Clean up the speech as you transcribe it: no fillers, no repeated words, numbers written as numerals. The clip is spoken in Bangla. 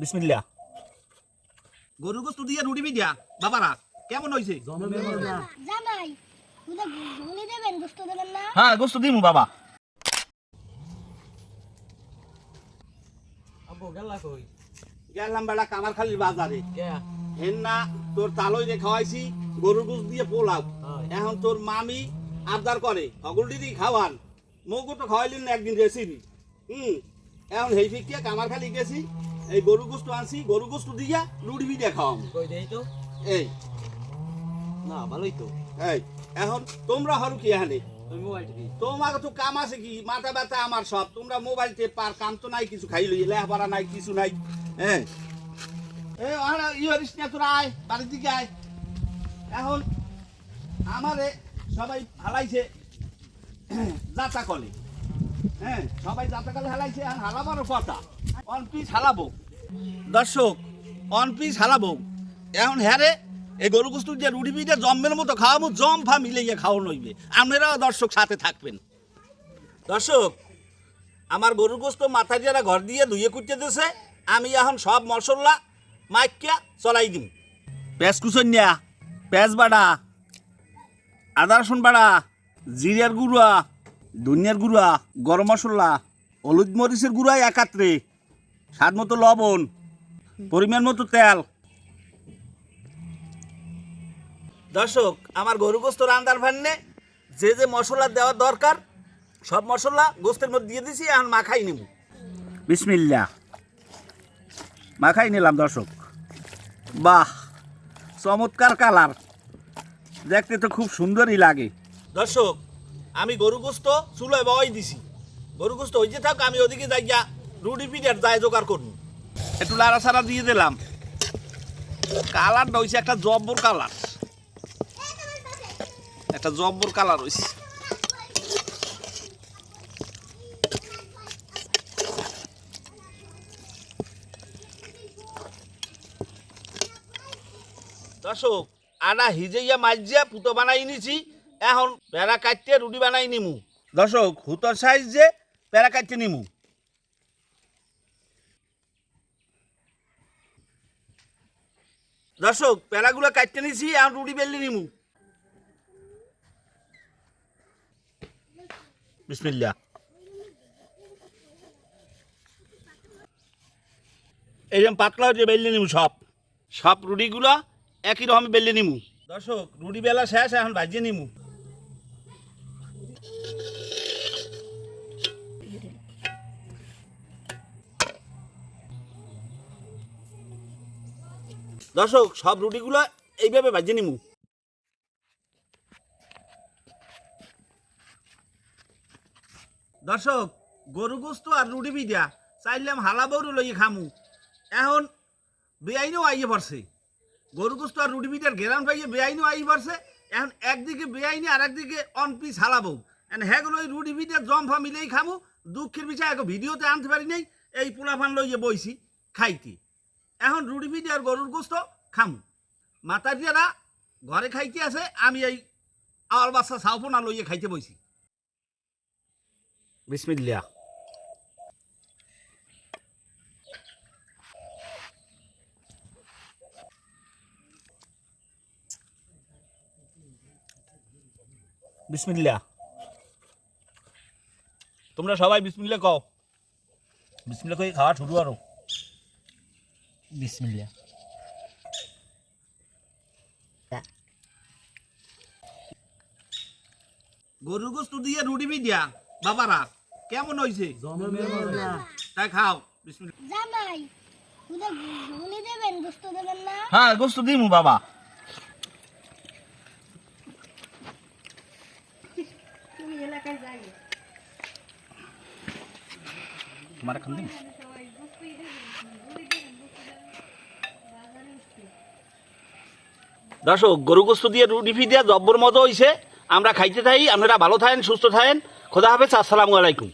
বিসমিল্লাহ। গরুর গোস্ত দিয়ে রুটি দিয়া বাবারা কেমন হইছে? জামাই তুই ঝুলি দেবেন গোস্ত দেবেন না? হ্যাঁ গোস্ত দিমু বাবা। আব্বু গেলা কই? গেলাম বেড়া কামারখালীর বাজারে। কে? হেন না তোর তালই রে খাওয়াইছি গরুর গোস্ত দিয়ে পোলাও। হয়। এখন তোর মামি আবদার করে হগলটি খাওয়ান মগু তো খাওয়াইলেন না একদিন রেসিপি। এখন হেই ফিকিয়া কামারখালী গেছি এই গরু গোস্ত আনছি গরু গোস্ত দিয়া রুটি দিয়ে খাওয়াম। কই দেই তো? এই না ভালোই তো। এই এখন তোমরা হরু কি এখানে? তুমি মোবাইল টিপি। তোমার তো কাম আছে কি? মাথা ব্যথা আমার সব। তোমরা মোবাইল টেপ পার কাম তো নাই কিছু খাই লই লেহাপড়া নাই কিছু নাই। হ্যাঁ এই ওরা ইহরিস না তোরা আয় বাড়ির দিকে আয়। এখন আমারে সবাই হালাইছে যাতা কলে। হ্যাঁ সবাই যাতা কলে হালাইছে এখন হালাবারও কথা অন পিস হালাবো। দর্শক অন পিস হালাবো। এখন হ্যাঁ রে এই গরু গোস্ত দিয়ে রুটি পিঠে জম্মের মতো খাওয়াবো জম ফা মিলিয়ে খাওয়ানো হইবে। আপনারাও দর্শক সাথে থাকবেন। দর্শক আমার গরুর গোস্ত মাথা দিয়ে ঘর দিয়ে ধুয়ে কুটতে দিয়েছে। আমি এখন সব মশলা মাইকিয়া চলাই দিম। পেঁয়াজ কুচনিয়া পেঁয়াজ বাড়া আদা রসুন বাড়া জিরার গুঁড়া ধনিয়ার গুঁড়া গরম মশলা হলুদ মরিচের গুঁড়া একাত্রে স্বাদ মতো লবণ পরিমাণ মতো তেল। দর্শক আমার গরু গোস্ত রান্নার ভান্নে যে যে মশলা দেওয়ার দরকার সব মশলা গোস্তের মধ্যে দিয়ে দিছি। এখন মাখাই নেব। বিসমিল্লাহ মাখাই নিলাম। দর্শক বাহ চমৎকার কালার দেখতে তো খুব সুন্দরই লাগে। দর্শক আমি গরু গোস্ত চুলোয় বাওয়াই দিছি। গরু গোস্ত হইতে থাক আমি ওদিকে যাইয়া রুটি পিঠের যায় জোগাড় করব। একটু লাড়া ছাড়া দিয়ে দিলাম। কালারটা হয়েছে একটা জব্বর কালার। একটা জব্বর কালার হয়েছে। দর্শক আটা হিজেইয়া মাইজিয়া পুতো বানাই নিছি। এখন প্যারা কাটতে রুটি বানাই নিমু। দর্শক হুতর সাইজ যে প্যারা কাটতে নিমু। দর্শক প্যারাগুলো কাটতে নিছি এখন রুটি বেললি নিমু। বিসমিল্লাহ। এইরকম পাতলা হচ্ছে বেললে নিমু। সব সব রুটিগুলো একই রকম বেললে নিমু। দর্শক রুটি বেলা শেষ এখন ভাজিয়ে নিমু। দর্শক সব রুটিগুলো এইভাবে ভাজিয়ে নিমু। দর্শক গরু গোস্ত আর রুটি পিঠা চাইলাম হালা বউরু লইয়ে খামু। এখন বেআইনও আইয়ে পড়ছে। গরু গোস্ত আর রুটি পিঠার ঘেরান পাইয়ে বেআইনও আইয়ে পড়ছে। এখন একদিকে বেআইনি আর একদিকে অন পিস হালাবো। এখন হ্যাগুলো ওই রুটি পিঠার জম্ফা মিলেই খামু। দুঃখের বিষয় এখন ভিডিওতে আনতে পারি নাই। এই পোলাফান লইয়ে বইছি খাইতে। এখন রুটি পিঠা আর গরুর গোস্ত খামু। মাতা দিয়ারা ঘরে খাইতে আছে আমি এই আওয়াল বাচ্চা সাউপনা লইয়ে খাইতে বইছি। বিসমিল্লাহ। বিসমিল্লাহ। তোমরা সবাই বিসমিল্লাহ কও। বিসমিল্লাহ কই খাওয়া শুরু করো। বিসমিল্লাহ। গরুর গোস্ত দিয়ে রুটি দিয়া বাবারা কেমন হইছে? তাই খাও। বিসমিল্লাহ। জামাই তুই ঝুলি দেবেন গোস্ত দেবেন না? হ্যাঁ গোস্ত দিমু বাবা। তুমি এলাকায় যাই তোমার এখন দিন। দর্শক গরু গোস্ত দিয়ে রুটি দিয়া জব্বর মতো হইছে। আমরা খাইতে থাকি। আপনারা ভালো থাকেন সুস্থ থাকেন। খোদা হাফেজ। আসসালামু আলাইকুম।